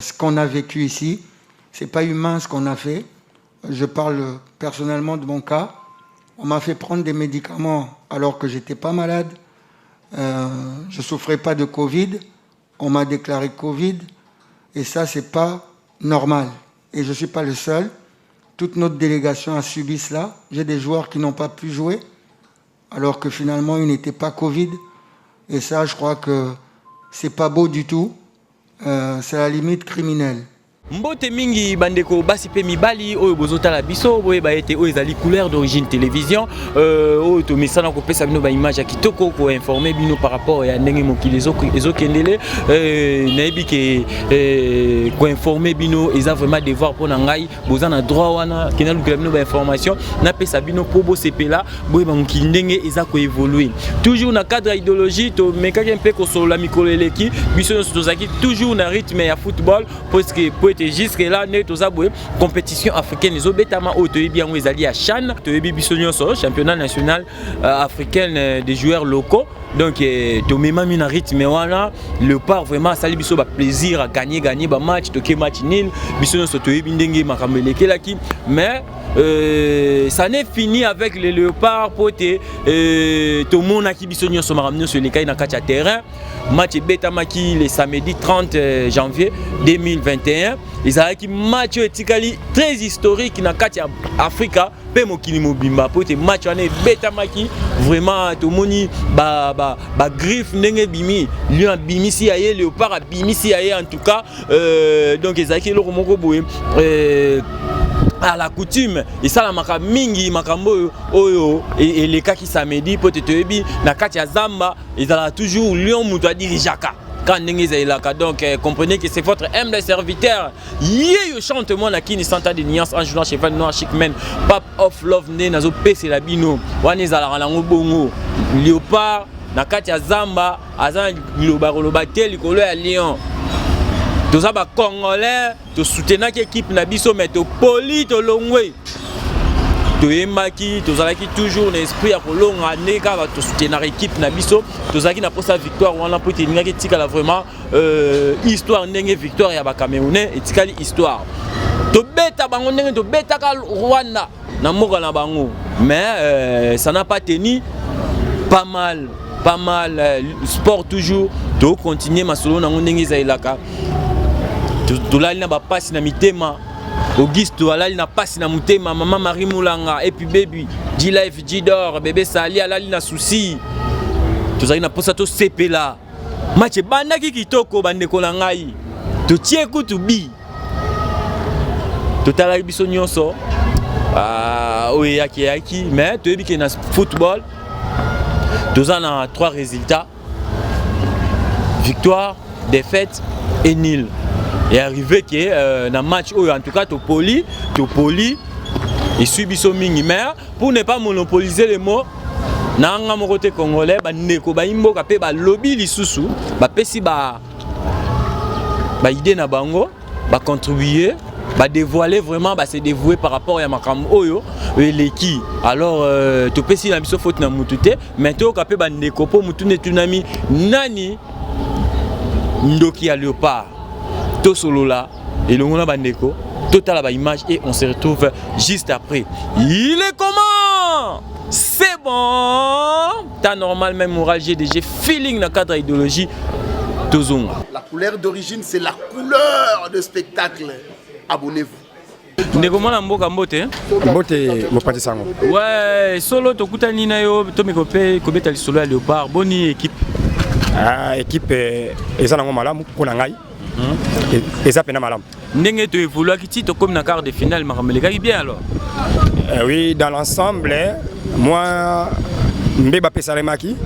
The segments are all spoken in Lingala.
Ce qu'on a vécu ici, c'est pas humain ce qu'on a fait. Je parle personnellement de mon cas. On m'a fait prendre des médicaments alors que j'étais pas malade. Je souffrais pas de Covid. On m'a déclaré Covid. Et ça, c'est pas normal. Et je suis pas le seul. Toute notre délégation a subi cela. J'ai des joueurs qui n'ont pas pu jouer alors que finalement, ils n'étaient pas Covid. Et ça, je crois que c'est pas beau du tout. C'est à la limite criminelle. Mbote mingi bandeko basi pe mibali oyo bozotala biso boye ba ete oyo ezali couleur d'origine télévision oyo to mesana ko pesa bino ba image ya kitoko ko informer bino par rapport ya ndenge mokili ezokendele nayebi ke ko informer bino eza vraiment devoir pour ngai boza na droit wana kena lukela bino ba information na pesa bino po bo sepela boye ba mokili ndenge eza ko évoluer toujours na cadre idéologie to mekaki un peu ko solo la mikolo eleki biso tozaki toujours na rythme ya football parce que jusque là nous avons compétition africaine les obétama autoyebi bien ezali à Chan toyebi biso nyonso championnat national africain des joueurs locaux donc to mema mina rythme wana le part vraiment sali biso ba plaisir à gagner ba match to ke match nul biso nyonso toyebi ndenge makambo elekelaki mais ça n'est fini avec les léopards pour tout le monde qui biso nyonso makambo nyonso elekai na kati ya terrain match betamaki le samedi 30 janvier 2021 ils avaient un match etikali très historique na kati ya Afrika pe mokili mobimba pour te match ane betamaki vraiment to moni ba griffe ndenge bimi lion bimi si aye léopard bimi si aye en tout cas donc ils avaient le moko boye à la coutume et ça la maka mingi makambo oyo et les cas qui samedi peut-être ebi na kati ya Zamba ils ont toujours lion muto dirigeaka quand donc comprenez que c'est votre humble serviteur yo chante moi na kini santa de nuance en jouant cheval noir chic men pap of love ne nazo pese la bino wana ezala na bongo léopard na kati ya Zamba azan loba te likolo ya lion tous les Congolais, tous soutenir l'équipe Nabiso, mais tous poli, tous longwe. Tous les maki, tous les qui toujours l'esprit à longue année, car tous soutenir l'équipe Nabiso, tous les qui n'a pas sa victoire, on a pu tenir que tika vraiment histoire n'enge victoire ya ba Camerounais et tika histoire. Tous bêta bango n'enge tous bêta ka Rwanda, na moka na bango, mais ça n'a pas tenu pas mal sport toujours, to continuer ma solo na n'enge zailaka. Tolali na ba passe na mitema Auguste tolali na passe na mutema maman Marie Moulanga et puis baby G-Life G-Dor bébé Sali alali na souci tozali na posa to sepela match bandaki kitoko bandeko na ngai to tie kutu bi totala biso nyonso oye yaki mais toyebi ke na football tozana 3 résultats victoire défaite et nul. Et arrivé que dans le match en tout cas Topoli et subiso mingi mais pour ne pas monopoliser les mots nanga mokote congolais ba ndeko ba imboka pe ba lobby lisusu ba pesi ba idée na bango ba contribuer ba dévoiler vraiment ba se dévouer par rapport à makambo oyo eleki alors to pesi na biso faute na mutute mais to ka pe ba ndeko po mutune tunami nani ndoki ya léopard to solo là et le monde a bandeko total ba image et on se retrouve juste après. Il est comment? C'est bon. T'as normal même moral GDG feeling dans cadre idéologie tozonga. La couleur d'origine c'est la couleur de spectacle. Abonnez-vous. Ndeko mona mboka mbote mopati sango. Ouais, solo tokutani na yo to mekope kobeta solo ya léopard boni équipe. Équipe eza nango malamu pona ngai. Et ça pena malam. Ndenge to évolue qui to comme na quart de finale makamele bien alors. Oui, dans l'ensemble moi mbeba pesa maki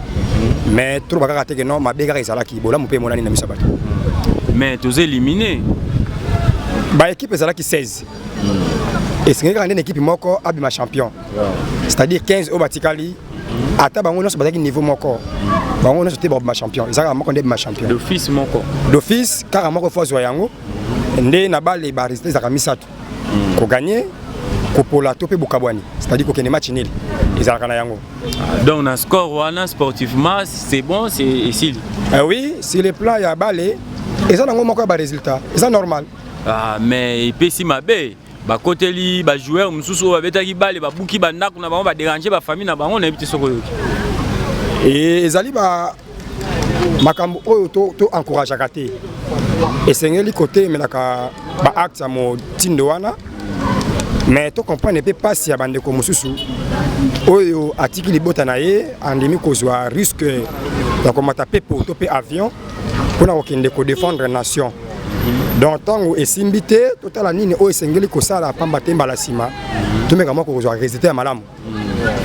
mais trop baka te que non ma bega ezalaki bola mpe monani na misabati. Mais tous éliminés. Ba équipe ezalaki 16. Et c'est une équipe moko abima champion. C'est-à-dire 15 au batikali ata bango nyonso bazaki niveau moko. Bango nyonso te ba champion. Ezaka moko ndeba champion. D'office moko. D'office car moko force yango ndé na balle ba résultat ezaka misatu. Ko gagner ko pola to pe bukabwani. C'est-à-dire ko kene match nul. Ezaka na yango. Donc on a score wana sportivement c'est bon c'est ici. Oui, sur le plan ya balle Et ça n'a pas de résultat. C'est normal. Ah, mais il peut si mabe. Bah côté li, bah joueur, mususu ba betaki balle, ba buki ba nak na ba déranger ba famille na ba on éviter soko. Et ezali ba makambo oyo to encourage à rater. Et c'est ngeli côté mais naka ba acte ya mo tindo wana. Mais to comprendre ne peut pas si abande ko mususu. Oyo atiki libota na ye andimi kozwa risque ya komata pepo to pe avion pour na okende ko défendre nation. Donc tant que esimbité total la nini o esengeli ko sala pamba temba la sima to meka moko kozwa résultat ya malamu.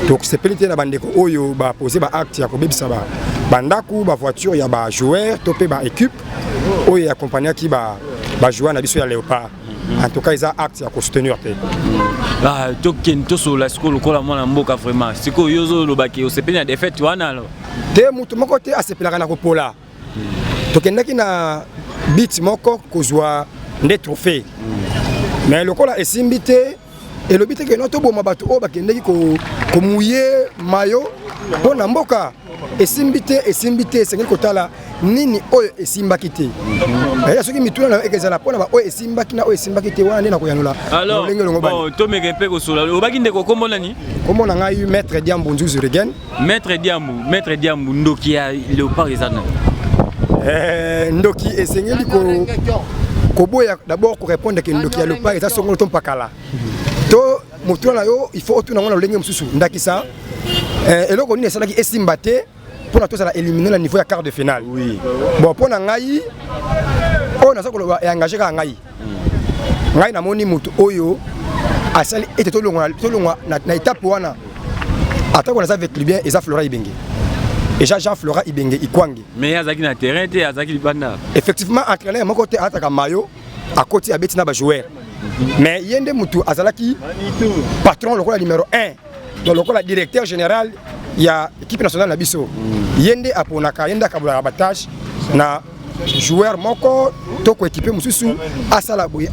Donc c'est pelité na bande ko oyo ba poser ba acte ya ko bebisa ba bandaku ba voiture ya ba joueur to pe ba équipe oyo accompagner ki ba joueur na biso ya Léopard. En tout cas, ils ont acte à soutenir. Ah, tu as sur la school, tu as mboka vraiment. C'est quoi yozo lo baki o sepenya défaite tu ana lo. Te mutu moko te asepela na ko pola. To kendaki na beat moko kozwa nde trophée. Mais le kola esimbité et le but que notre bo mabato o bakendaki ko mouiller maillot pona mboka esimbité c'est ngel kotala nini oyo esimbaki te. Ya soki mituna na ekezala pona ba oyo esimbaki na oyo esimbaki te wana na koyanula. Alors bon to meke pe ko sola o baki ndeko komona ni komona ngai maître Diambo Nzuzu Regen. Maître Diambo ndoki ya Léopard ezana. Ndoki esengeli ko boya d'abord ko répondre que ndoki ya Léopard eza songolo to pakala. To mutuna yo il faut otuna ngona lolenge mususu ndakisa. Eloko nini esalaki esimba te pour na tosala éliminer le niveau ya quart de finale. Oui. Bon pour na ngai on a ça ko engagé ka ngai. Ngai na moni mutu oyo asali ete to longwa na étape wana. Atako na ça avec bien et ça Flora Ibenge. Et Jean Flora Ibenge Ikwangi. Mais azaki na terrain te azaki libanda. Effectivement entraîneur mon côté ataka mayo à côté à betina ba joueur. Mais yende mutu azalaki patron le numéro 1. Donc le directeur général il y a l'équipe nationale Nabiso. Yende aponaka yenda kabula abattage na joueur moko toko équipé mususu asala boy.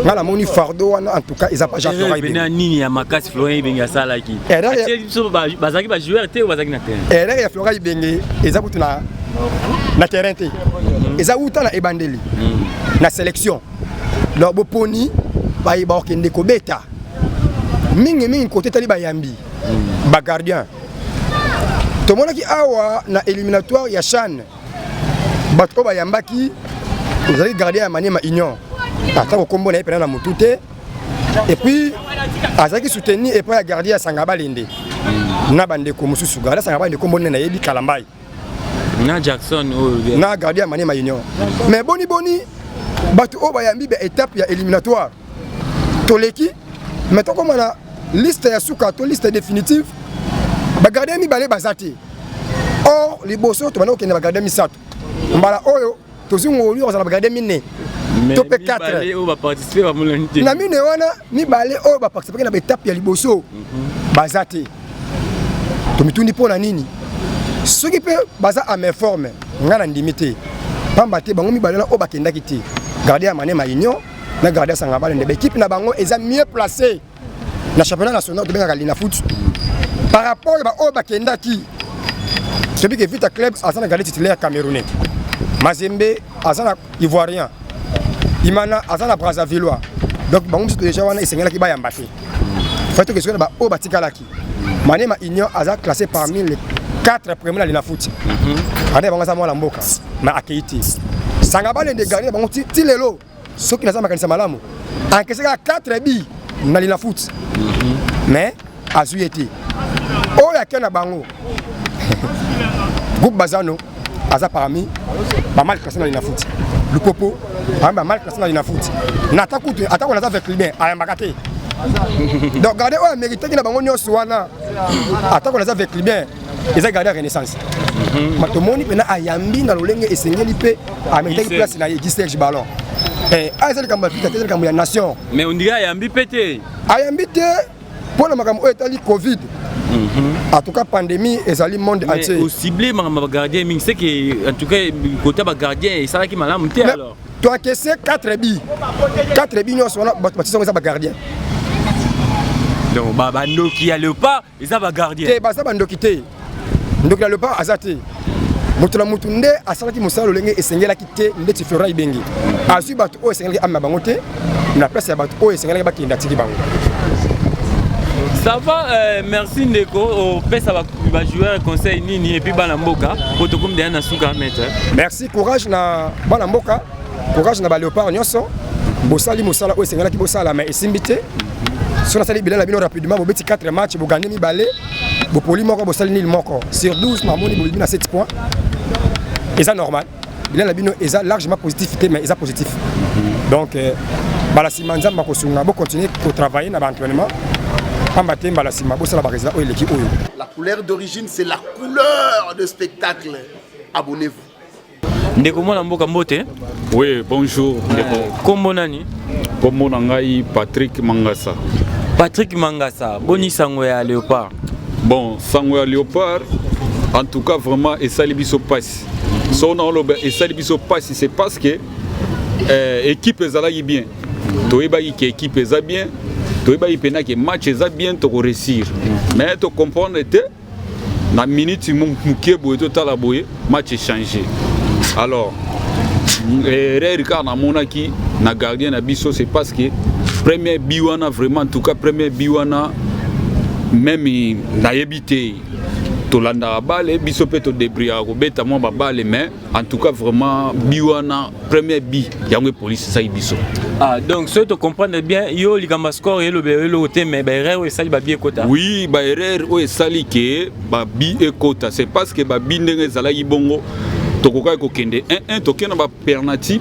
Ngala moni fardo wana en tout cas ils a pas Jean Flora Ibenge. Bena nini ya makasi Flora Ibenge asala ki. Biso bazaki ba joueur te ou bazaki na terrain. Erreur ya Flora Ibenge eza butu na terrain te. Eza uta na ebandeli. Na sélection. Donc boponi ba okende ko beta. Mingi côté tali bayambi ba gardien to monaki awa na éliminatoire ya CHAN batko bayambaki ezali gardien ya Maniema Union ata ko kombo na epena na mutute et puis azaki soutenir et puis ya gardien ya Sangabalende na bande ko mususu gardien Sangabalende kombo na yebi Kalambai na Jackson na gardien ya Maniema Union mais boni batko o bayambi ba étape ya éliminatoire toleki mais to comme na liste ya suka to liste définitive ba gardien mi balé bazati or liboso to bana okende ba gardien mi sato mbala oyo to zingo oli ozala ba gardien mine to pe 4 o ba participer ba molonité na mine wana mi balé oyo ba participer na étape ya liboso bazati to mitundi pona nini soki pe baza à mes formes ngana ndimité pamba te bango mi balé na o ba kendaki te gardien Maniema Union na gardien Sangabalende l'équipe na bango eza mieux placé na championnat national de Benga Lina Foot par rapport à Bakenda qui celui qui est vite club Azana gardien titulaire camerounais Mazembe Azana ivoirien Imana Azana Brazzavillois donc bango déjà wana esengela ki ba yambate fait que ce ba o batikalaki Maniema Union Azana classé parmi les 4 premiers à Lina Foot ade bango za mwa mboka na akeiti Sangabalende gardien bango tilelo ceux qui na za makanisa malamu encaissé 4 bi na Lina Foot mais azuyeti o ya kena bango groupe Bazano aza parmi pas mal classé na Lina Foot le popo pas mal classé na Lina Foot nataku atako na za avec bien ayambakate donc regardez o mérité na bango nyoso wana atako na za avec bien ils ont gardé Renaissance matomoni pena ayambi na lolenge esengeli pe amérité place na Serge Ballon et azali kamba fitete kamba ya nation mais on dirait ayambi pété ayambite pour le makambo etali Covid. En tout cas pandémie ezali monde entier. Mais au ciblé makambo gardien ming c'est que en tout cas côté ba gardien et ça qui malamu te alors. Tu as caissé 4 billes. 4 billes nous sona bâtissons ça ba gardien. Donc ba ndoki ya Léopard et ça ba gardien. Te ba ça ba ndoki te. Ndoki ya Léopard azate. moto na moto nde asalaki mosala lolenge esengelaki te ndeti Florent Ibenge azwi bato oyo esengelaki amema bango te na place ya bato oyo esengelaki bakenda tiki bango. Ça va, merci Ndeko, au pesa ba joueur conseil nini et puis bana mboka, poto comme derrière na suka mettre. Merci, courage na bana mboka, courage na ba léopard nyonso. Bosali mosala oyo esengelaki bosala mais esimbité. Sur la salle bilan la bino rapidement, bobeti 4 matchs, bo gagner mi balé, bo poli moko bosali nil moko. Sur 12 mamoni bo bina 7 points. Et ça normal. Bilan la bino est largement positif mais est positif. Donc bala simanza mbako sunga bo continuer à travailler na ba entraînement. La couleur d'origine, c'est la couleur de spectacle. Abonnez-vous. Ndeko mwana mboka mbote. Oui, bonjour. Kombo nani? Kombo nangai Patrick Mangasa. Patrick Mangasa, boni sango ya Léopard. Bon, sango ya Léopard, en tout cas vraiment et salibiso passe. Son olobe et salibiso passe, c'est parce que équipe ezalaki bien. Toyebaki que équipe eza bien. Toyebaki pena que match eza bien to réussir. Mais to comprendre que na minute muke boye to tala boye match changé. Alors erreur car na monaki na gardien na biso c'est parce que premier biwana vraiment en tout cas premier biwana même na yebité to landa balle biso pe to débrouiller ko beta mo ba balle mais en tout cas vraiment biwana premier bi yango police ça biso. Ah donc ce tu comprendre bien yo ligamba score et le côté mais ba erreur et sali ba bi ekota. Oui, ba erreur o sali ke ba bi ekota c'est parce que ba bi ndenge zala yibongo tokoka ko kende 1-1 tokena ba penalty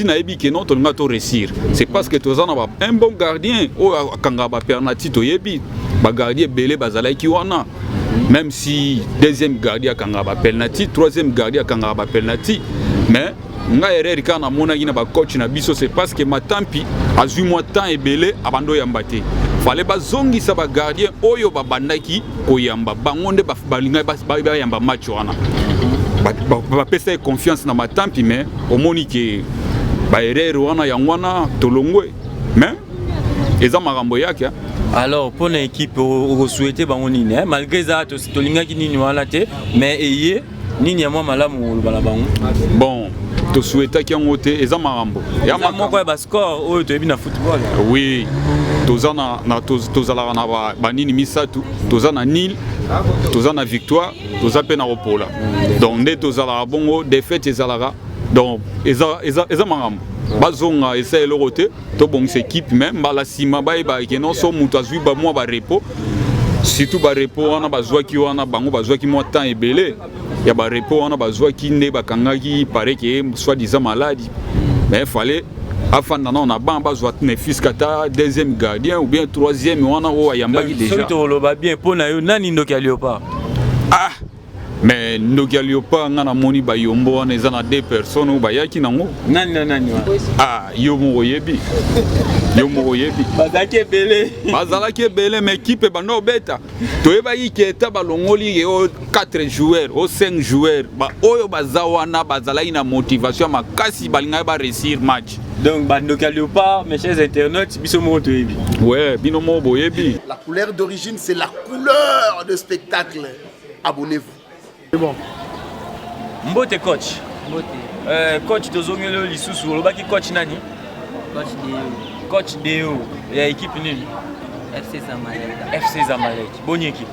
na yebi ke non to nga to réussir. C'est parce que tozana ba un bon gardien o kanga ba penalty to yebi ba gardien belé bazala ki wana. Même si deuxième gardien kanga ba penalty, troisième gardien kanga ba penalty, mais nga erreur kana mona gina ba coach na biso c'est parce que matampi azui moi temps et belé abando yambate. Fallait ba zongi sa ba gardien oyo ba bandaki ko yamba bangonde ba balinga ba yamba match wana. Ba pesa confiance na matampi mais au monique ba erreur wana yangwana tolongwe. Mais eza marambo yake. Alors pour l'équipe au souhaiter bango nini malgré ça to linga ki nini wala te mais eye nini moi malamu bala bango. Bon to souhaiter ki ngote eza marambo. Ya moko ba score oyo to na football. Oui. Tozana na tozala na ba nini misatu, tozana nil, tozana victoire, tozape na opola. Donc nde tozala bongo défaite ezalaka. Donc eza marambo. Bazonga essaye le roté to bon équipe même bala sima ba ke non so mutu azui ba moi ba repos surtout ba repos wana bazwa ki wana bango bazwa ki moi temps ebelé ya ba repos wana bazwa ki nde bakangaki paraît que soit disant maladie mais fallait afin on a ban bazwa ne fiskata deuxième gardien ou bien troisième wana o ayamba ki déjà surtout lo ba bien pona yo nani ndoki Léopard. Ah mais ndoki Léopard ngana moni ba yombo wana eza na 2 personnes ba yaki nango nani ah yo mo yebi bazalaki belé mais équipe bano beta toyebaki ke eta balongoli yo 4 joueurs ou 5 joueurs ba oyo bazawana bazalaki na motivation makasi balinga ba réussir match. Donc bandoka Léopard mes chers internautes biso mo to yebi. Ouais bino mo boyebi. La couleur d'origine c'est la couleur de spectacle. Abonnez-vous. C'est bon. Mbote coach. Mbote. Coach tozongelo lisusu olobaki coach nani? Coach Deo. Ya équipe nini? FC Zamalek. FC Zamalek. Bonne équipe.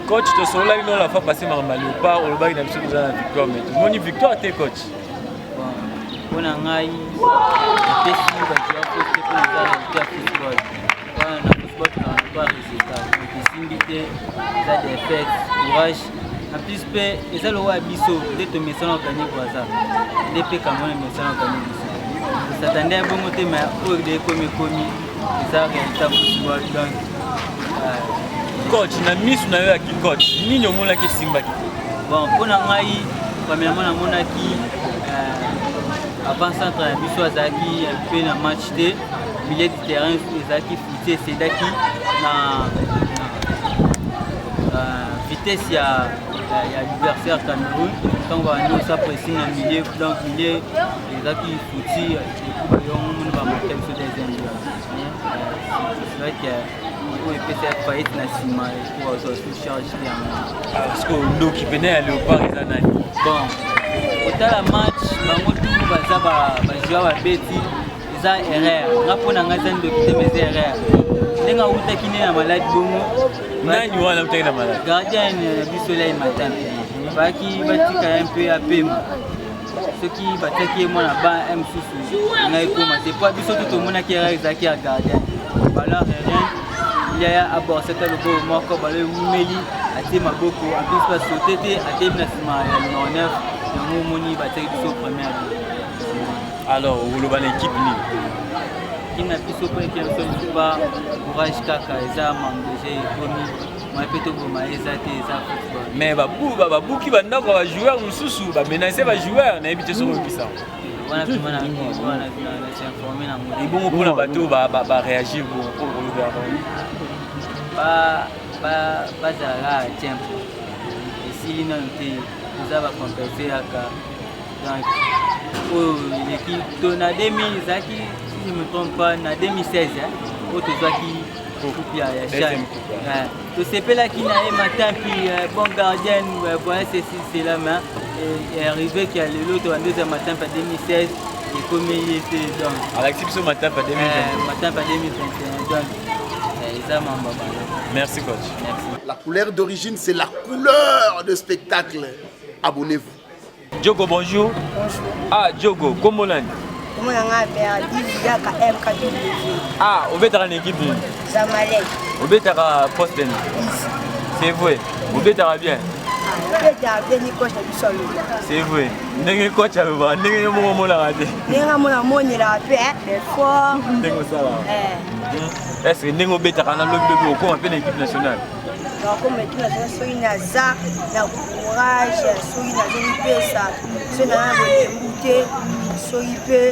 Coach tosola ino la fois passé maramba Léopard olobaki na biso za victoire mais moni victoire te coach. Bon. On a ngai pesi ba joueur pour la football. Na football na pas résultat. Possibilité ça des fêtes, courage. En plus, les allois biso, les tombés sans gagner pour ça. Les pécans, mais sans gagner. Ça t'endait un bon côté, mais pour des commis, ça réalité football. Donc, coach, na miss na yo qui coach. Ni nyomo la ki simba ki. Bon, pour ngai, premièrement na monaki avant centre biso azaki un peu na match de milieu de terrain, ezaki fouté c'est daki na vitesse il y a l'adversaire Cameroun quand on va nous ça pressing en milieu donc milieu les gens qui foutent et puis on va marquer sur des enjeux c'est vrai que oyo epesa faillite na nsima po azwa su charge te yango. Parce que ndoki pene ya Léopard eza nani? Bon, kotala match bango tu baza bajoueur babeti eza erreur. Nga mpo na nga eza ndoki te mais eza erreur. Ndenge awutaki nde na malade bongo. Nani wana awutaki na malade? Gardien na biso lai matin mpe bayaki batika ye mpe apema. Soki batiaki ye mwana ba mosusu ngai ekoma te po biso to tomonaki erreur ezalaki ya gardien. Alors rien, il y a abordé le beau moko balé meli até maboko en plus pas sauter até na sima ya numéro 9 yango moni bataki biso première. Alors vous le ban équipe ni kina biso po équipe so pas courage kaka eza mangeje komi moi plutôt pour maïsa te eza football. Mais babu ki bandako ba joueur mususu ba menacer ba joueur na ebité so kisa. Wana tumana wana s'informer na ngo. Ibongo pona bato ba réagir pour le gouvernement. Pas à tempo. Et si non te nous avons compensé aka donc l'équipe tona 2000 zaki si je me trompe pas na 2016 auto zaki coupe ya Chan. To sepela qui na matin puis bon gardien voilà c'est là mais est arrivé qu'il y a l'autre en deuxième matin pas 2016 et comme il était donc à l'actif ce matin pas 2021 matin pas 2021 donc merci coach. Merci. La couleur d'origine, c'est la couleur de spectacle. Abonnez-vous. Diogo, bonjour. Bonjour. Ah, Diogo, comment on a? Comment on a MKW. Ah, on va être en équipe. Zamalek. On va être à Posten. C'est vrai. On va être bien. C'est vrai. N'est-ce pas coach à l'ouvert? N'est-ce pas mon raté? N'est-ce pas mon la paix, mais fort. N'est-ce pas ça? Est-ce que n'est-ce pas bête à l'autre comme appelle l'équipe nationale? Donc comme l'équipe nationale, soyez naza, na courage, soyez na zone pesa, soyez na bouté, soyez peu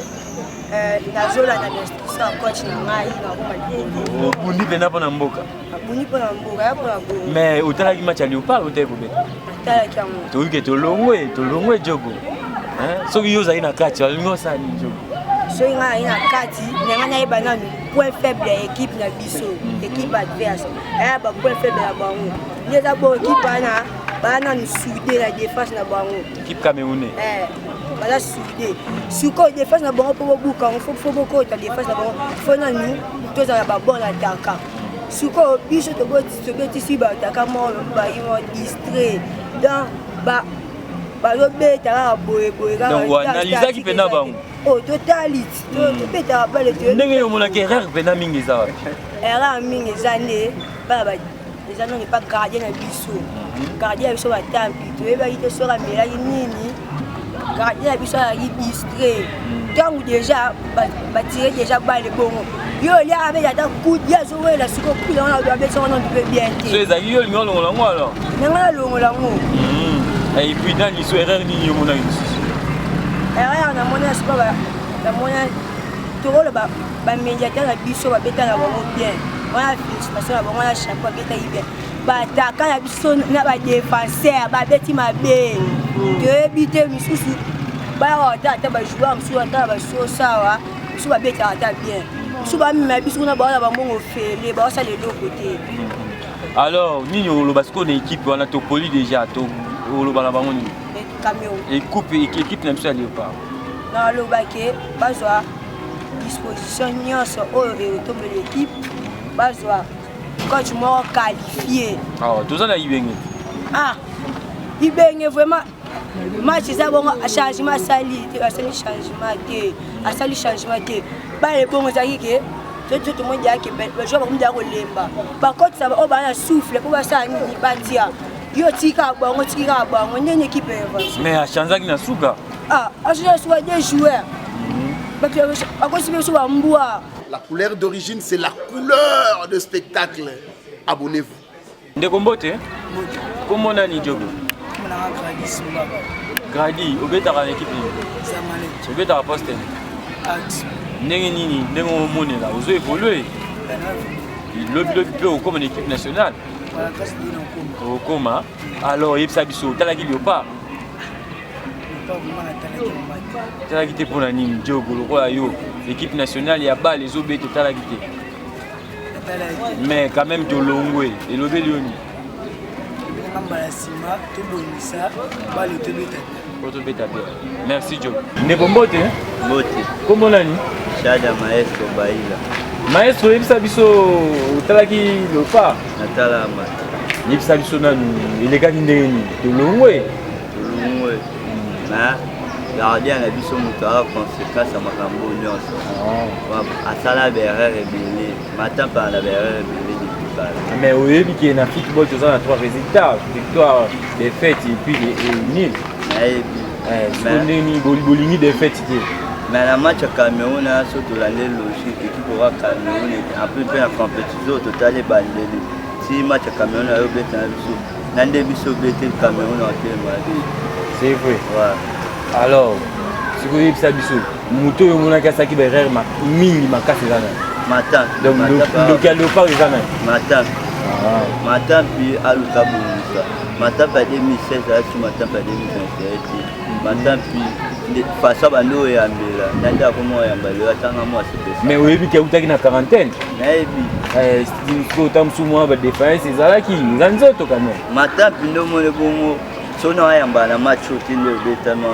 na zone na destruction coach na ngai na bomba. Bundi pena pona mboka. Bundi pona mboka, ya pona mboka. Mais utala ki match à Léopard ou t'es bobé? Tala ki amu. To wike to longwe Diogo. Hein? So yo za ina kati, alingo sa ni Diogo. Soki nga ina kati nenga nayeba nanu point faible ya équipe na biso équipe adverse aya ba point faible ya bango nde eza bo équipe wana bananu soudé na défense na bango équipe camerounais baza soudé sikoyo défense na bango mpo bobuka ngo fo bokota défense na bango fo nanu tozala babon ataka sikoyo biso tobetisi baataka moko bayimo distrait donc balobeta kaka boyeboye donc wanalizaki mpena bango totalite tobetaka bale ndenge yomonaki erreur mpena mingi eza wapi erreur mingi eza nde bana eza noni mpa gardien na biso gardien na biso batampi toyebaki te soki amelaki nini gardien na biso azalaki distrait ntango déjà batire déjà bale bongo yo oliaka abeti ata kudi azowela siko kudi wana abeti wana mpe bien te so ezalaki yo olingi olongola yango alors nanga nalongola yango et puis dans liso erreur nini yomonaki lisusu erreur namoni ya siko namoni tokoloba bamédiateur na biso babetaka bango bien wana félicitation na bango wana chapeau babetaki bien bataka na biso na badéfenseur babeti mabe toyebi te misusu bayaka ata bajoueur mosusu ata basosawa mosusu babetaka ata bien mosusu bamema biso kuna bawana bambongo fele baosala eloko te. Alors nini oloba sikoyo na équipe wana topoli déjà oloba na bango nini équipe na biso ya Léopard nalobaki bazwa disposition nyonso oyo etombela équipe bazwa coach moko qualifié toza na ibenge ibenge vraiment match eza bongo changement asali changement te bale bongo ezalaki ke to tomoni yake bajoueur bakomi dea kolemba bakotisa oyo baa na souffle mpo basala nini batia yo tika bango tikika bango ndeni équipe evance mais achanzaki na suka achange suka des joueurs bakosi biso bambwa. La couleur d'origine, c'est la couleur de spectacle. Abonnez-vous. Ndeko Mbote, comment on a ni Diogo? Gradi, obetaka na équipe ni Zamalek. Obetaka Posten. Ndenge nini, ndenge omonela, ozo évoluer. Lobi pe okoma na équipe nationale. Okoma. Alors yebisa biso talaki Léopard. Talaki te pona nini Diogo lokola yo équipe nationale ya balle ezobeta talaki te. Mais quand même, tu es long. Et le Bélioni. Merci, Joe. Nebombote, hein? Bote. Comment on a dit? Chada maestro Baila. Maestro, il s'habille au Talaki, le phare. Natala Mat. Il s'habille au Nanou. Il est gagné de long. Na gardien a biso mutara conséquence à makambo nyonso. Asala berere belé. Matin par la berere belé depuis bas. Mais oui, qui est dans le football, tu as 3 résultats. Victoire, défaite et puis nul. Bolini défaite. Mais la match à Cameroun a surtout l'année logique. L'équipe aura Cameroun un peu la compétition total et bandé. Si match à Cameroun a eu un biso. Nande biso bête Cameroun a été mal. C'est vrai. Ouais. Alors, si vous dites ça, biso, Mouto et Mounaka qui berère ma mini ma casse là. Matin. Donc le léopard les années. Matin. Matin puis à l'Utaboussa. Matin pas 2016 à ce matin pas 2021. Matin puis face à Bando et Ambela. Nanda comment Ambela attends moi c'est. Mais oui, puis qu'il y a une quarantaine. Mais c'est une fois tam sous moi défense c'est ça là qui ganzoto quand même. Matin puis nous mon bon sono ayamba na match otinde betama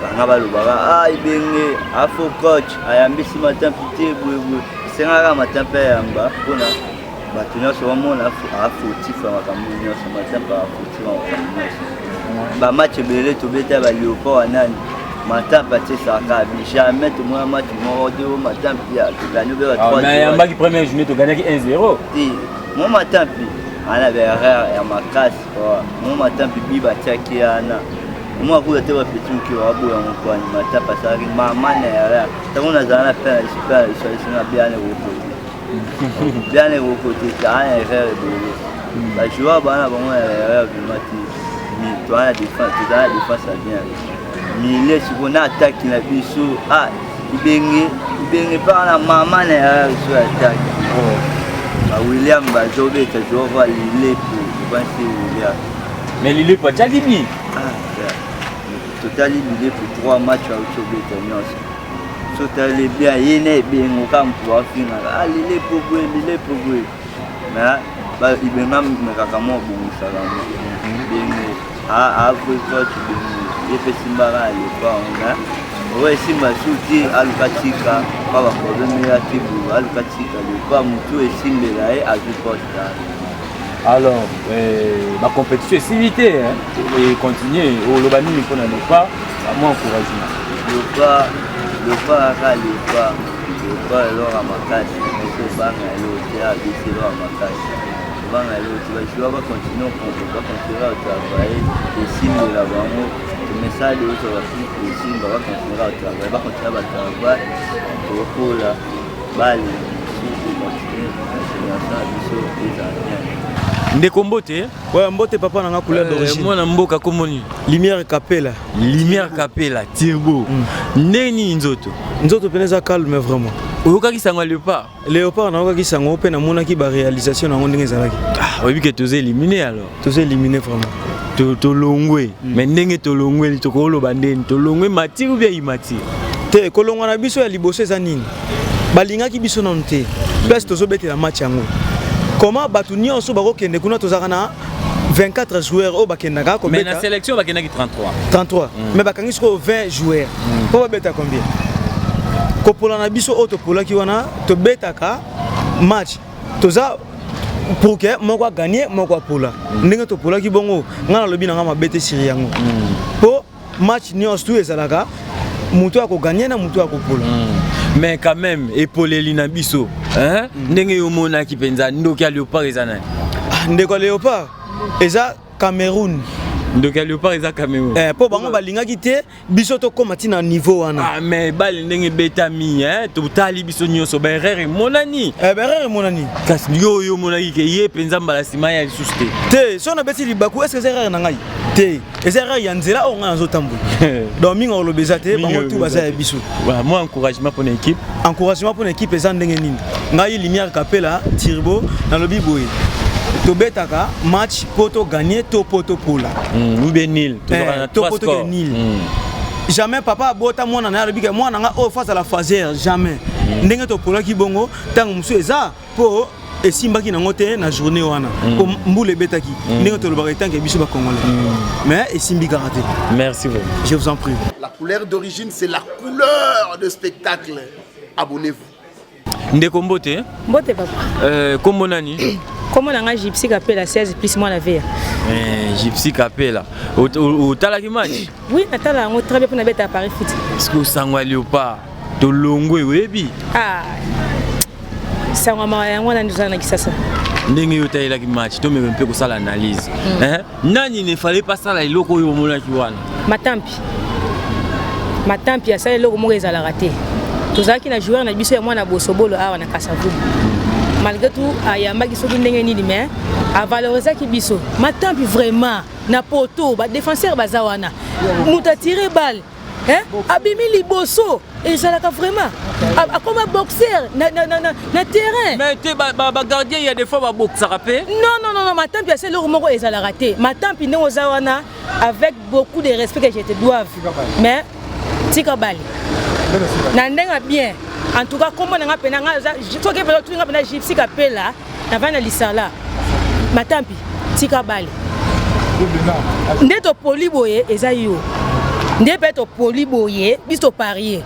banga balobaka ah ibenge afo coach ayambisi matin pité bwe sengaka matin pe yamba pona bato nyonso bamona afotifa makambo nyonso matin pa afotifa makambo nyonso bamatch ebele tobeta baliopo wanani matin patesaka jamais tomona match moko te o matin pia togani obeka 3 mais yambaki première journée toganaki 1-0 mo matin pi ana berere ya makasi mo matin pi batiaki ana moi je te répète que Abu est mon point matin parce que maman est là on a dans la peine super sur bien les côté ça est erreur de la joie bana bon erreur de mati mais toi la défense ça vient mais si on attaque la biso ah ibenge par la maman est sur attaque William Bazobe te joue il est pour penser William mais il est pas Tchadini total il est pour 3 matchs à Autobé total est bien il est bien au camp pour finir ah il est pour jouer mais bah il est même kakamo bon ça là bien à coach il fait simbara il pas on a ouais simba souti alukatika baba problème ya tibu alukatika le pas mutu et simbela et à du poste. Alors, ma compétition est civilité hein, et continuer. Au Lobani, il faut n'aller pas, à moi encouragement. Le pas alors à ma casse, mais c'est pas à l'hôtel, à baisser à ma casse. Souvent à l'hôtel, je dois continuer, on ne peut pas continuer à travailler, les signes de la banque, le message de l'autre Afrique, les signes, on va continuer à travailler, on va continuer à travailler, pour la balle, on va continuer à travailler. Ndeko Mbote ouais Mbote papa nanga couleur d'origine moi na mboka komoni lumière Capella Turbo neni nzoto peneza calme vraiment oyokaki sango léopard na okaki sango pe na monaki ba réalisation na ndenge ezalaki ah oui que toze éliminé alors toze éliminé vraiment tolongwe mais ndenge tolongwe tokoloba ndeni tolongwe mati ou bien imati te kolongwa na biso ya liboso eza nini balingaki biso na nte place tozobetela match yango. Comment Batuni en Sobaro qui est 24 joueurs au Bakendaka. Mais la sélection Bakendaki 33. Mais Bakangi sera 20 joueurs. Pour beta combien? Kopola na biso auto pola ki wana to betaka match. Toza pour que moko gagner moko pola. Ndenge to pola ki bongo ngana lobi na ngama bete siri yango. Po match ni on tout ezalaka mutu ako gagner na mutu ako pola. Mais quand même, épaulé Lina Bisso, hein? Ndenge yomona ki penza ndoka léopard ezana. Ndeko léopard eza Cameroun. Ndoka léopard eza Cameroun. Po bango balinga kité biso to komati na niveau wana. Ah mais bal ndenge betami hein, to tali biso nyonso ba erreur monani. Erreur monani. Kasi yo monaki ke ye penza mbala sima ya susté. Te, so na beti libaku est-ce que c'est erreur na ngai? Te, c'est erreur ya nzela o nga nzo tambu. Donc minga olobeza te bango tout baza ya biso. Moi encouragement pour l'équipe. Encouragement pour l'équipe eza ndenge nini? Ngai lumière Capella, Turbo na lobi boye. To betaka match poto gagner to poto pola. Ou bien nil. To poto nil. Jamais papa bota mwana na lobi ke mwana nga o face à la phasère jamais. Ndenge to pola ki bongo tango musu eza po et simbaki nango te na journée wana ko mbule betaki ndenge to lobaka tanke biso ba congolais mais et simbika raté. Merci beaucoup. Je vous en prie. La couleur d'origine, c'est la couleur de spectacle. Abonnez-vous. Ndeko Mbote. Mbote papa. Kombo nani? Comment on a Gypsy Capella 16 plus moi la veille. Gypsy Capella. Au talaki match? Oui, natala on très bien pour na bête à Paris foot. Est-ce que sangwa Léopard to longo webi? Ah. Sangwa mwa na nduzana kisasa. Ndenge yo tayi laki match to même peu ko sala analyse. Nani ne fallait pas ça la iloko yo mona ki wana. Matampi ya ça iloko mo ezala raté. Tozaki na joueur na biso ya mwana bosobolo awa na Kasavu. Malgré tout, ayambaki soki ndenge nini mais a valoriser ki biso. Matampi vraiment na poto ba défenseur bazawana. Muta tirer balle. Abimi liboso et ça là vraiment comme un boxeur na terrain. Mais tu ba gardien il y a des fois ba boxer rapé. Non, Matampi c'est le moko et ça l'a raté. Matampi ne ozawana avec beaucoup de respect que je te dois. Mais tika bali. Na ndenga bien. En tout cas, comment on a appelé Gypsy Capella, on a Lissala, Matampi, Tika Bali. Ndeto poliboye, ezayo. Ndeto poliboye, bisto parier.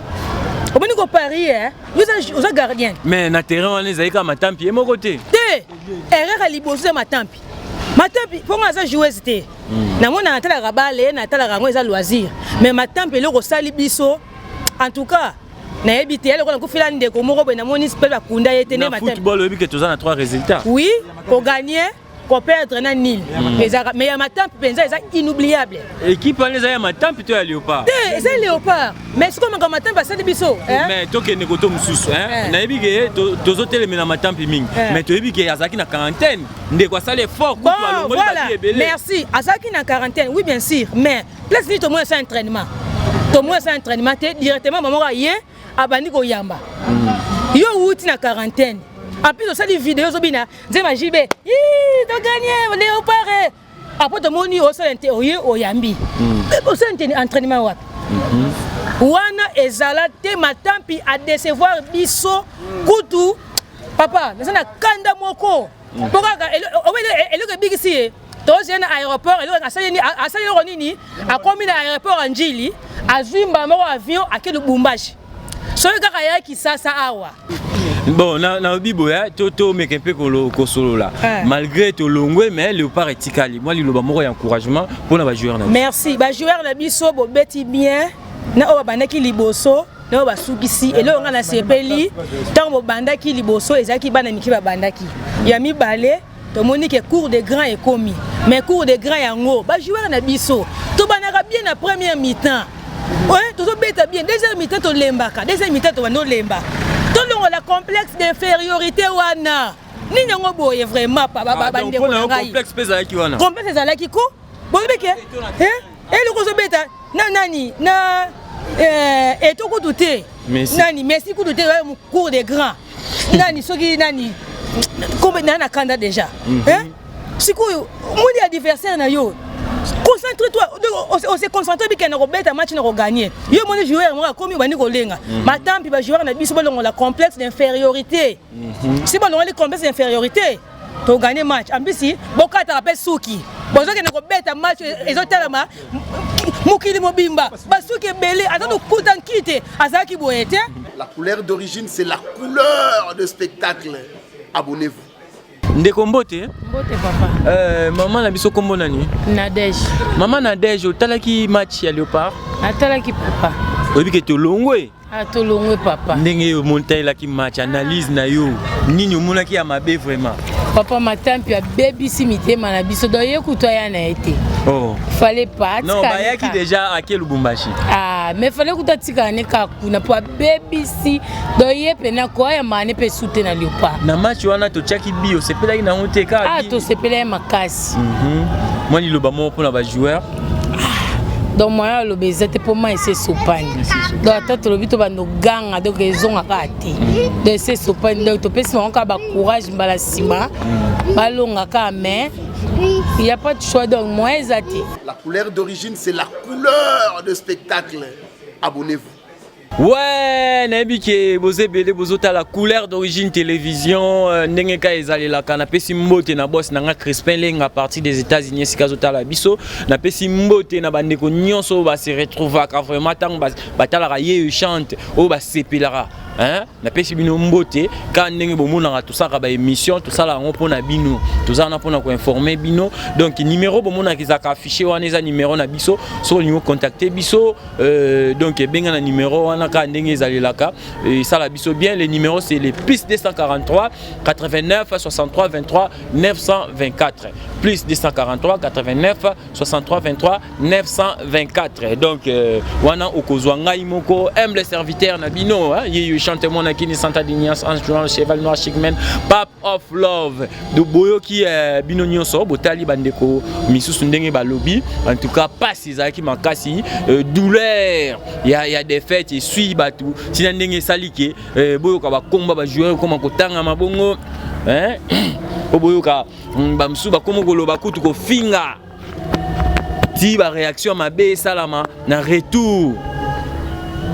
Au moment où parier, vous êtes gardien. Mais na terrain on est avec Matampi et mon côté. Té, erreur à liboso Matampi. Matampi, pour moi ça jouer c'était. Na mona na tala rabale, na tala rango eza loisir. Mais Matampi le rosali biso, en tout cas. Na ebité elle ko fila ndeko moko be na moni spell ba kunda yete ne matin. Football obi que tu as 3 résultats. Oui, pour gagner, pour perdre na nil. Mais ya matin penza eza inoubliable. Équipe les ya matin plutôt à Léopard. C'est Léopard. Mais ce comme matin ba sali biso, mais to ke nekoto mususu, na ebike to tele na matin mingi. Mais to ebike azaki na quarantaine. Ndeko sale fort pour voilà. Merci. Azaki na quarantaine. Oui bien sûr, mais place ni to moins ça entraînement. To moins ça entraînement directement maman yé abandi ko yamba. Yo wuti na quarantaine. En plus, ça des vidéos zobina, nzema jibe. To gagner Léopard. Après to moni o ça intérieur o yambi. Mais pour ça entraînement wapi. Wana ezala te Matampi a décevoir biso kutu. Papa, mais ça na kanda moko. Pourquoi elle le bigisi tozena aéroport elle asali ronini a commis l'aéroport en Njili azimba moko avion à Lubumbashi. Soki kaka ya kisasa awa. Bon, na biboya toto mekempe ko solo là. Malgré to longwe mais Léopard etikali. Moi liloba moko ya encouragement pour na ba joueur na. Merci. Ba joueur na biso bo beti bien. Na o bandaki liboso, na o basukisi et là on a la sepeli. Tant bo bandaki liboso ezaki bana miki ba bandaki. Ya mibale to moni ke cours de grand et commis. Mais cours de grand yango ba joueur na biso. To banaka bien na première mi-temps. Ouais, tout ça bête bien. Deuxième mi-temps to lembaka. Deuxième mi-temps to no lemba. Tout le monde a complexe d'infériorité wana. Ni nyango boye vraiment papa bande ko ngai. Complexe pesa ki wana. Complexe za laki ko? Bobeke? Et le ko so beta na nani na et to ko douter. Nani merci ko douter mu cours de grand. Nani soki nani comme na kanda déjà. Sikoyo mon adversaire na yo. Concentre-toi, on s'est concentré bien qu'on a match na gagner. Yo mon joueur moi comme bani ko lenga. Matampi ba joueur na biso bolongo la complexe d'infériorité. Si bolongo le complexe d'infériorité, to gagner match. En plus si boka ta rappelle Souki. Bozo ke na ko beta match ezotalama mukili mobimba. Basuki belé atano kutan kite azaki boyete. La couleur d'origine c'est la couleur de spectacle. Abonnez-vous. Ndeko Mbote. Mbote papa. Maman na biso kombo nani? Nadège. Maman Nadège otalaki match ya Léopard? Atalaki papa. Obi ke to longwe? A to longwe papa. Ndenge yo montaille la ki match analyse na yo. Nini omonaki ya mabe vraiment? Papa Matampi a baby si mitema na biso do yekuto ya na été. Oh. Fallait pas. Non, bah yaki déjà à quel Lubumbashi. Ah, mais fallait que tu tikane ka kuna po baby si do yepena ko ya mane pe soutenir na Léopard. Na match wana to chaki bio, c'est pela ina honte ka. Ah, to c'est pela makasi. Moi ni loba mo pour na ba joueur. Donc moi le bezete pour moi c'est sopane. Donc attends le bito ba no ganga donc ils ont akati. De c'est sopane donc to pesi on ka ba courage mbala sima. Balonga ka mais il n'y a pas de choix donc moi ezati. La couleur d'origine c'est la couleur de spectacle. Abonnez-vous. Ouais, Nabiki, Bozé Bélé, Bozota, la couleur d'origine télévision, Nengeka Ezali, la canapé Simbote, na boss, Nanga Crispin Ling à partir des États-Unis, Sikazota la Bisso, Napé Simbote, na Bandeko Nyonso, va se retrouver, car vraiment, Batala Raye chante, Oba Sepelara. Hein, na pesi bino mbote quand ndenge bomona tout ça ba émission tout ça là on pona bino tout ça on a pona ko informer bino donc numéro bomona ki zaka affiché wana eza numéro na biso so niveau contacter biso donc benga na numéro wana ka ndenge ezalelaka et ça la biso bien les numéros c'est les plus 243 89 63 23 924 plus 243 89 63 23 924 donc wana okozwa ngai moko humble serviteur na bino hein chante mon akini Santa Dignas Ange Journal Cheval Noir Chicman Pape of Love de boyo qui bino nyonso botali bandeko misusu ndenge balobi en tout cas pas ces aki makasi douleur il y a des fêtes et suit batu si ndenge salike boyo ka ba komba ba joueur comme kotanga mabongo hein boyo ka bamsu ba komo koloba kutu ko finga ti ba réaction mabe salama na retour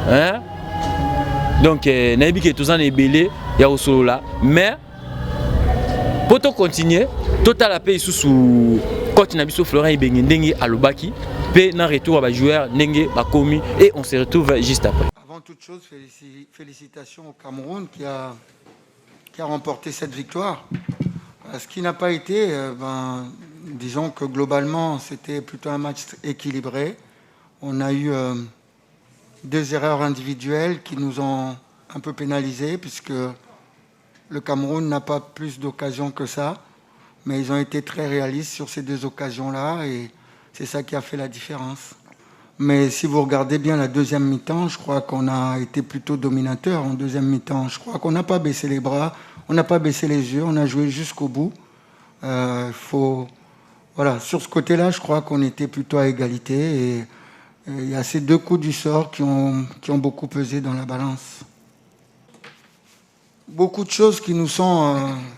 hein. Donc, Naïbi qui est tous en ébélé, il y a aussi là. Mais, pour continuer, total la paix sous quand il a vu Florent et Bengendenge à l'Obaki, paix n'a retour à joueur, Nenge, Bakomi, et on se retrouve juste après. Avant toute chose, félicitations au Cameroun qui a remporté cette victoire. Ce qui n'a pas été, disons que globalement, c'était plutôt un match équilibré. On a eu 2 erreurs individuelles qui nous ont un peu pénalisés puisque le Cameroun n'a pas plus d'occasions que ça, mais ils ont été très réalistes sur ces 2 occasions-là et c'est ça qui a fait la différence. Mais si vous regardez bien la deuxième mi-temps, je crois qu'on a été plutôt dominateur en deuxième mi-temps. Je crois qu'on n'a pas baissé les bras, on n'a pas baissé les yeux, on a joué jusqu'au bout. Voilà, sur ce côté-là, je crois qu'on était plutôt à égalité et il y a ces 2 coups du sort qui ont beaucoup pesé dans la balance. Beaucoup de choses qui nous sont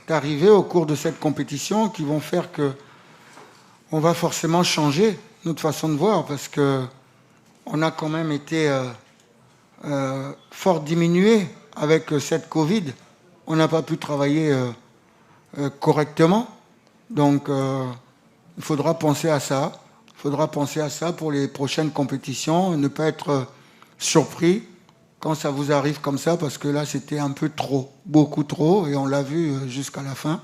arrivées au cours de cette compétition qui vont faire qu'on va forcément changer notre façon de voir parce qu'on a quand même été fort diminué avec cette Covid. On n'a pas pu travailler correctement. Donc, il faudra penser à ça. Il faudra penser à ça pour les prochaines compétitions et ne pas être surpris quand ça vous arrive comme ça, parce que là, c'était un peu trop, beaucoup trop, et on l'a vu jusqu'à la fin.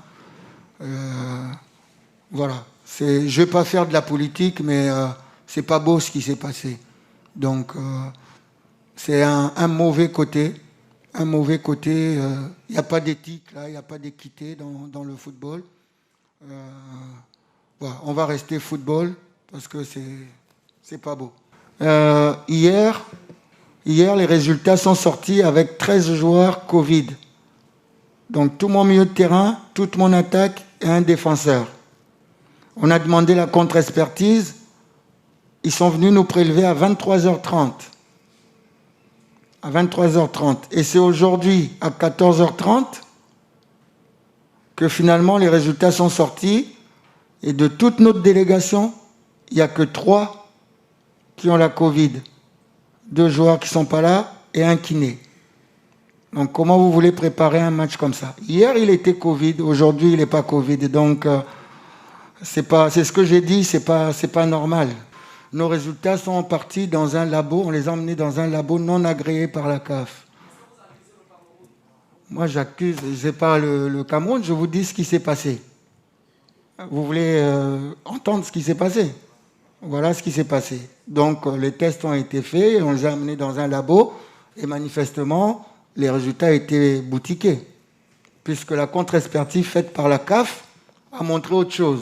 Voilà. Je ne vais pas faire de la politique, mais c'est pas beau ce qui s'est passé. Donc, c'est un mauvais côté. Un mauvais côté. Il n'y a pas d'éthique, là, il n'y a pas d'équité dans le football. Voilà, on va rester football. Parce que c'est pas beau. Hier, les résultats sont sortis avec 13 joueurs Covid. Donc tout mon milieu de terrain, toute mon attaque et un défenseur. On a demandé la contre-expertise. Ils sont venus nous prélever à 23h30. À 23h30. Et c'est aujourd'hui, à 14h30, que finalement les résultats sont sortis. Et de toute notre délégation, il n'y a que 3 qui ont la Covid. 2 joueurs qui ne sont pas là et un kiné. Donc comment vous voulez préparer un match comme ça? Hier, il était Covid. Aujourd'hui, il n'est pas Covid. Donc, c'est ce que j'ai dit, c'est pas normal. Nos résultats sont partis dans un labo. On les a emmenés dans un labo non agréé par la CAF. Moi, j'accuse, je n'ai pas le Cameroun, je vous dis ce qui s'est passé. Vous voulez entendre ce qui s'est passé? Voilà ce qui s'est passé. Donc, les tests ont été faits, on les a amenés dans un labo, et manifestement, les résultats étaient boutiqués, puisque la contre-expertise faite par la CAF a montré autre chose.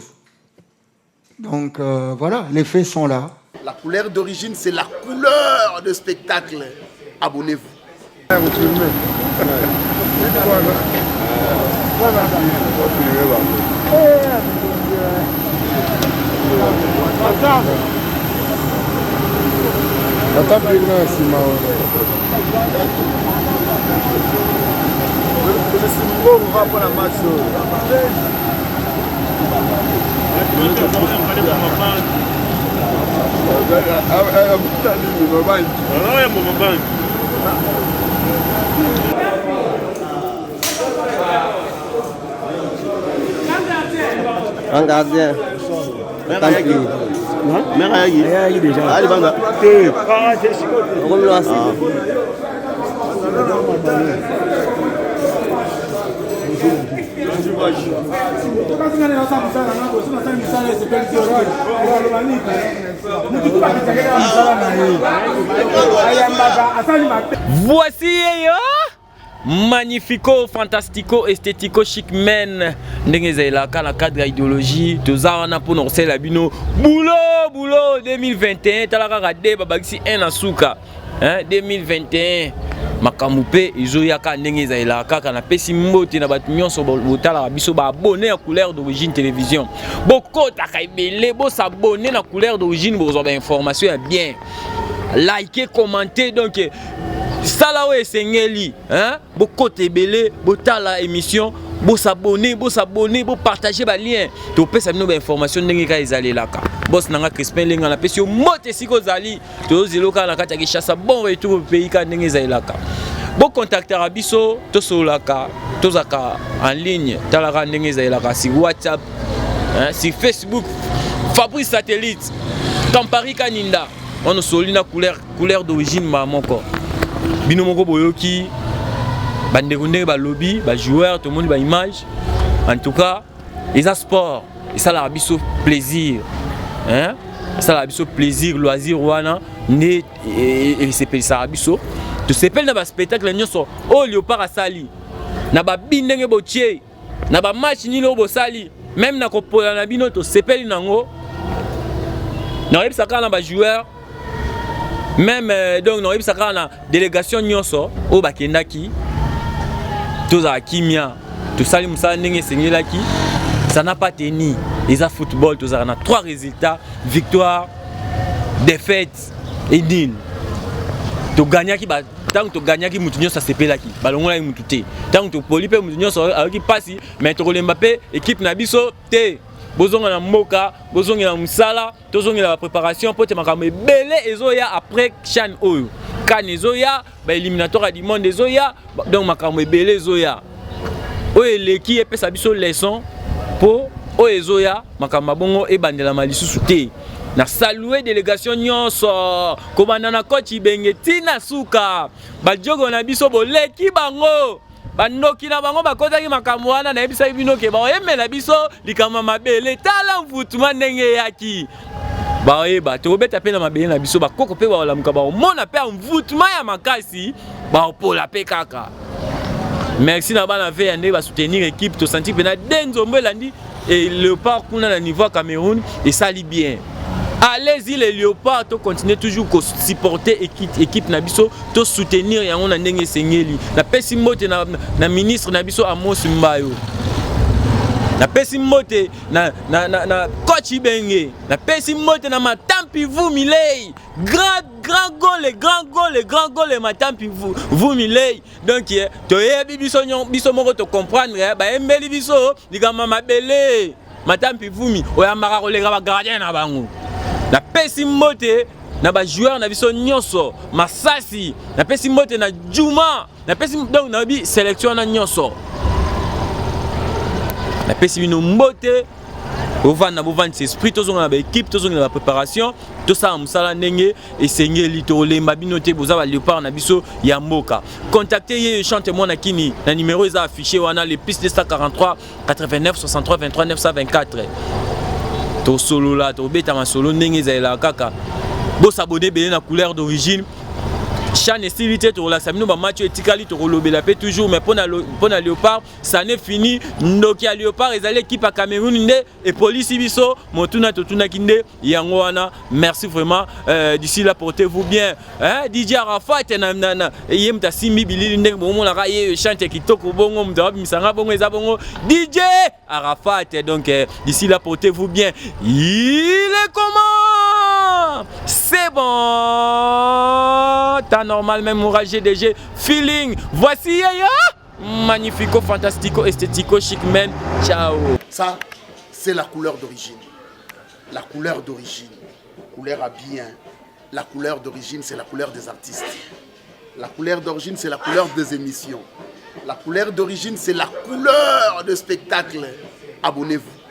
Donc, voilà, les faits sont là. La couleur d'origine, c'est la couleur de spectacle. Abonnez-vous. Un gardien. Tant pis. Mère Ayagi déjà. Allez, Banga. Voici magnifico, fantastico, esthético, chic men. Ndenge la kana cadre idéologie, tozana pour nous la bino. Boulot 2021, talaka radé babagisi un asuka. Hein 2021. Makamupe izoyaka ndenge la kaka na pesi mbote na batu nyonso botala biso ba abonné à couleur d'origine télévision. Bokota kaibele bo s'abonner na couleur d'origine pour avoir information bien. Likez, commentez donc ça ouais sengeli hein bokote belé botala émission bo s'abonner bo partager ba lien to pesa bino ba information ndenge ka ezali laka boss nanga Crispin lenga na pesi mote siko zali to ziloka na kati ya Kinshasa bon retour au pays ka ndenge ezali laka bo contacter abiso to solaka to zaka en ligne talaka ndenge ezali laka si WhatsApp hein si Facebook Fabrice Satellite Kampari Kaninda on nous solina couleur d'origine mamoko bino moko boyoki bandeko ndenge ba lobby ba joueur tout le monde ba image en tout cas ils a sport et ça la biso plaisir hein ça la biso plaisir loisir wana né et c'est ça biso tu s'appelle na ba spectacle nyonso o Léopard asali na ba bindenge botie na ba match ni lo bosali même na kopola na bino to s'appelle nango na yebisa kana ba joueur même donc non yebisa kana délégation nyonso o bakendaki toza kimia to sali musala ndenge sengelaki ça n'a pas tenu les football toza na 3 résultats victoire défaite et nul to gagnaki ba tant to gagnaki mutu nyonso sepelaki balongola mutu te tant to polipe mutu nyonso aki pasi mais to kolemba pe équipe na biso te bozonga na mboka bozonga na musala tozonga la préparation pour te makambo belé ezoya après chan oyo kan ezoya ba éliminatoire du monde ezoya donc makambo belé ezoya oyo leki epesa biso leçon pour oyo ezoya makambo bongo e bandela malisusu te na saluer délégation nyonso komanda na coach Ibenge tina suka ba jogo na biso boleki bango bandoki na bango bakozaki makambo wana na yebisa bino ke baoyemela biso likama mabele tala mvutuma ndenge yaki baoyeba tobeta pe na mabele na biso bakoko pe baolamuka baomona pe mvutuma ya makasi baopola pe kaka merci na bana ve yande ba soutenir équipe to sentir pena denzombo elandi et Léopard kuna na niveau Cameroun et ça li bien. Allez-y les Léopards, to continuer toujours à supporter équipe nabiso, to soutenir yango na ndenge sengeli. Na pesi mote na ministre nabiso Amos Mbayo. Na pesi mote na coach Ibenge. Na pesi mote na Matampi Vumilei. Grand goal Matampi Vumilei. Donc to yebi biso moko to comprendre ba embeli biso ligama mabele. Matampi Vumi oyamaka kolega ba gardien na bango. Na pesi mote na ba joueur na biso nyonso Masasi na pesi mote na Juma na pesi donc na bi sélection na nyonso na pesi bino mbote ovanda bovandi esprit tozonga na ba équipe tozonga na ba préparation to sa musala ndenge esengeli to lemba bino te boza ba Léopard na biso ya mboka contacter ye chante moi na kini na numéro eza affiché wana le plus 243 89 63 23 924 to solo là to beta ma solo ndenge za kaka bo s'abonner belé na couleur d'origine chaîne stylité to la samino ba match etikali to lobela pe toujours mais pour na Léopard ça n'est fini ndoki ya Léopard ezali équipe à Cameroun nde et police biso motuna to tuna kinde yango wana merci vraiment d'ici là portez-vous bien hein DJ Arafat na yemta simbi bilili ndenge bomo la ye chante kitoko bongo mdabi misanga bongo eza bongo DJ Arafat donc d'ici là portez-vous bien il est comment c'est bon t'as normal même mon GDG feeling voici magnifico fantastico esthético chic men ciao ça c'est la couleur d'origine couleur à bien la couleur d'origine c'est la couleur des artistes La couleur d'origine, c'est la couleur des émissions. La couleur d'origine, c'est la couleur de spectacle. Abonnez-vous.